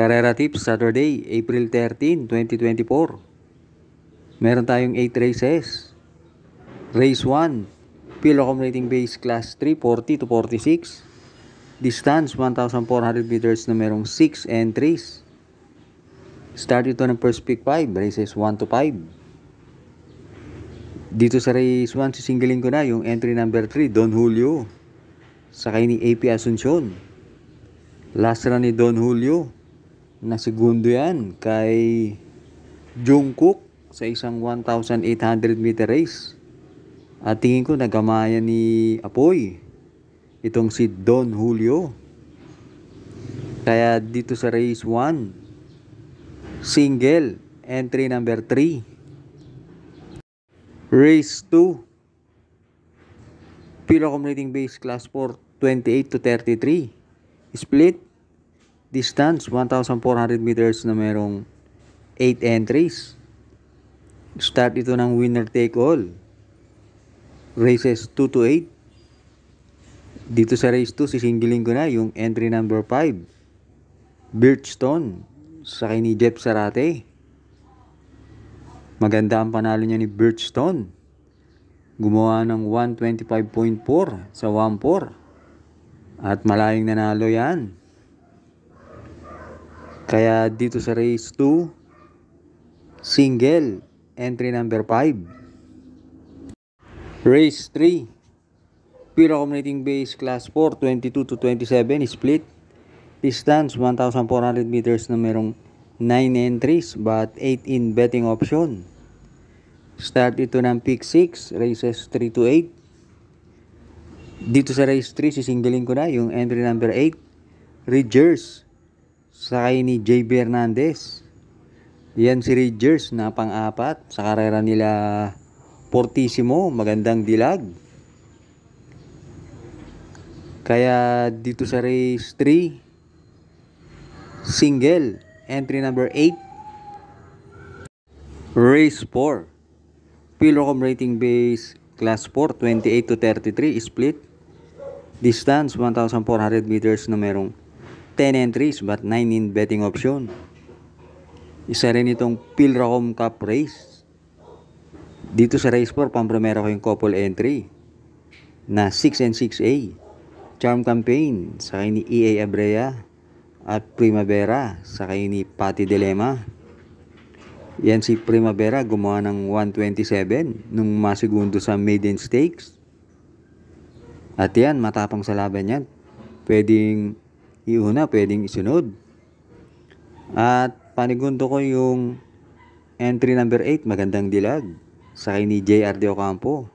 Carrera Tips Saturday, April 13, 2024. Meron tayong 8 races. Race 1, field accumulating base class 3, 40 to 46. Distance 1,400 meters na merong 6 entries. Start ito ng first pick 5, races 1 to 5. Dito sa race 1, sisingilin ko na yung entry number 3, Don Julio. Sakay ni AP Asuncion. Last run ni Don Julio. Na segundo yan kay Jungkook sa isang 1,800 meter race. At tingin ko nagamayan ni Apoy itong si Don Julio. Kaya dito sa race 1, single, entry number 3. Race 2, field accumulating base class 4, 28 to 33. Split, distance 1,400 meters na merong 8 entries. Start ito ng winner take all. Races 2 to 8. Dito sa race 2, sisingilin ko na yung entry number 5, Birchstone, sakay ni Jeff Sarate. Maganda ang panalo niya ni Birchstone. Gumawa ng 125.4 sa 1-4. At malayong nanalo yan. Kaya dito sa race 2, single, entry number 5. Race 3, field accumulating base class 4, 22 to 27, split. Distance 1,400 meters na merong 9 entries but 8 in betting option. Start ito ng pick 6, races 3 to 8. Dito sa race 3, sisingilin ko na yung entry number 8, Ridgers, sakay ni JB Hernandez. Yan si Ridgers na pang-apat sa karera nila Fortissimo, magandang dilag. Kaya dito sa race 3, single, entry number 8. Race 4, field accumulating base class 4, 28 to 33, split. Distance 1,400 meters na merong 10 entries but 9 in betting option. Isa rin itong Philracom Cup race. Dito sa race 4, pampremera ko yung couple entry na 6 and 6A. Charm Campaign, sakay ni EA Abrea. At Primavera, sakay ni Patty Dilema. Yan si Primavera, gumawa ng 127 nung masigundo sa maiden stakes. At yan, matapang sa laban yan. Pwedeng iuna, pwedeng isunod. At panigundo ko yung entry number 8, magandang dilag, sakay ni JR De Ocampo.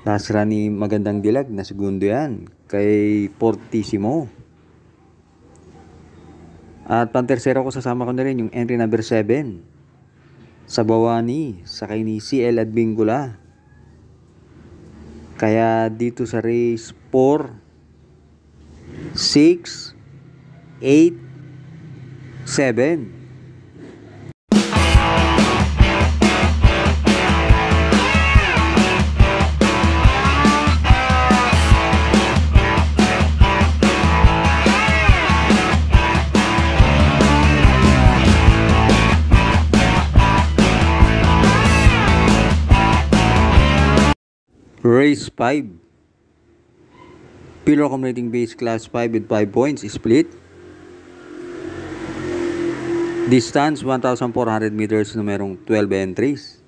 Last run ni magandang dilag na segundo yan kay Fortissimo. At pantersero ko, sasama ko na rin yung entry number 7, Sabawani, sakay ni CL Adbingula. Kaya dito sa race 4, 6, 8, 7. Race 5, field accumulating base class 5 with 5 points, split. Distance 1,400 meters na merong 12 entries.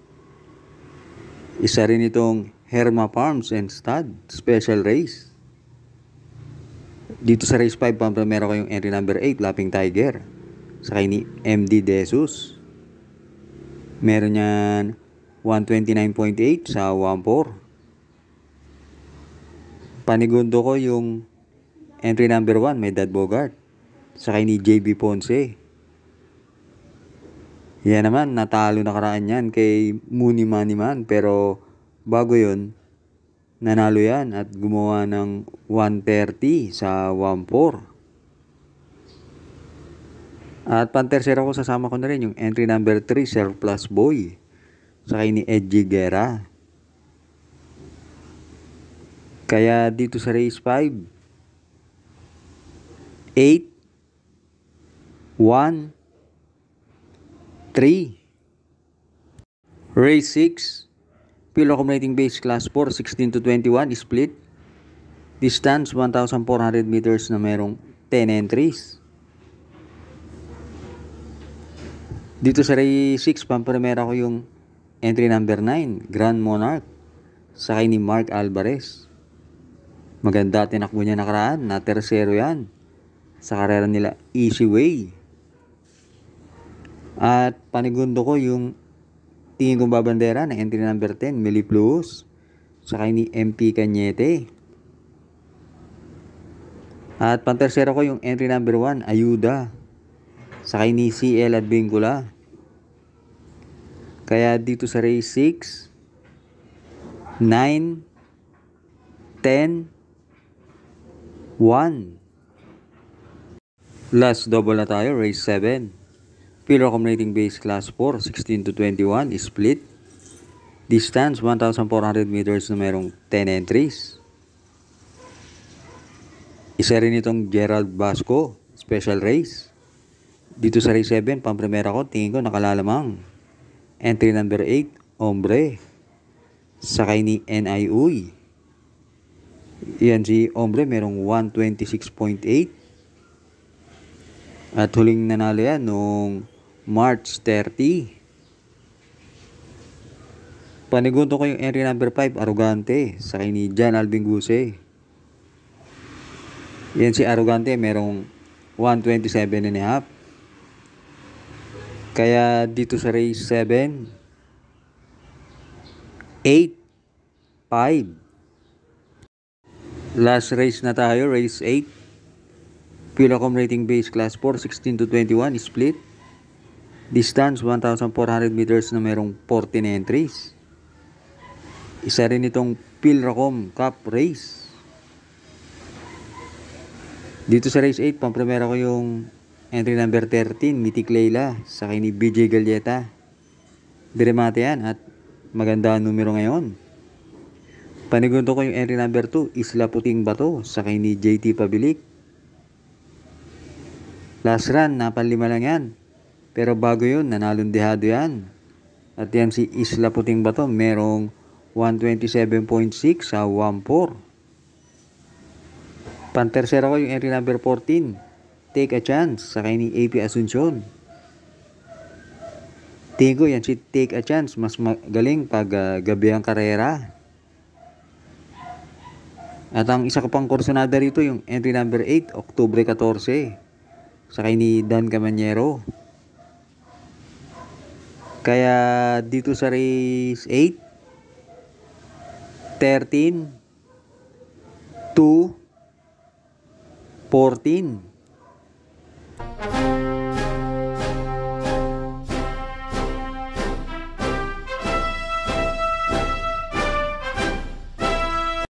Isa rin itong Herma Farms and Stud special race. Dito sa race 5, pampremera ko yung entry number 8, Lapping Tiger, sakay ni MD Desus. Meron yan 129.8 sa 1-4. Panigundo ko yung entry number 1, may Dad Bogart, sakay ni JB Ponce. Yan naman, natalo na karaan yan kay Mooney Maniman. Pero bago yun, nanalo yan at gumawa ng 130 sa 1-4. At pantersero ko, sasama ko na rin yung entry number 3, Surplus Boy, sakay ni Edgy Guerra. Kaya dito sa race 5, 8, 1, 3. Race 6. Field accumulating base class 4, 16 to 21 split. Distance 1,400 meters na merong 10 entries. Dito sa race 6, pamprimera ko yung entry number 9, Grand Monarch, sakay ni Mark Alvarez. Maganda tinakbo niya nakaraan, na tersero yan sa karera nila Easy Way. At panigundo ko yung tingin kong babandera na entry number 10, Melipluos, sakay ni MP Cañete. At pantersero ko yung entry number 1, Ayuda, sakay ni CL Advincula. Kaya dito sa race 6, 9, 10, 1. Last double na tayo, race 7. Field accumulating base class 4, 16 to 21 split. Distance 1,400 meters na merong 10 entries. Isa rin itong Gerald Vasco special race. Dito sa race 7, pamprimera ko, tingin ko nakalalamang. Entry number 8, Hombre, sakay ni NI Uy. Yan si Hombre, merong 126.8. At huling nanalo yan noong March 30. Panigundo ko yung entry number 5, Arrogante, sakay ni John Alvin Guse. Yan si Arrogante, merong 127.5. Kaya dito sa race 7, 8, 5. Last race na tayo, race 8. Field accumulating base class 4, 16 to 21 split. Distance 1,400 meters na merong 14 entries. Isa rin itong Philracom Cup race. Dito sa race 8, pamprimera ko yung entry number 13, Mythic Leila, sakay ni BJ Galleta. Diremate yan at maganda ang numero ngayon. Panigundo ko yung entry number 2, Isla Puting Bato, sakay ni JT Pabilik. Last run, napanlima lang yan. Pero bago yun, nanalong dehado yan. At yan si Isla Puting Bato, merong 127.6 sa 1.4. Pantersera ko yung entry number 14, Take a Chance, sakay ni AP Asuncion. Tingin ko yan si Take a Chance, mas magaling pag gabi ang karera. At ang isa ko pang kursunada rito, yung entry number 8, Oktubre 14, sakay ni Dan Camanyero. Kaya dito sa race 8, 13, 2, 14.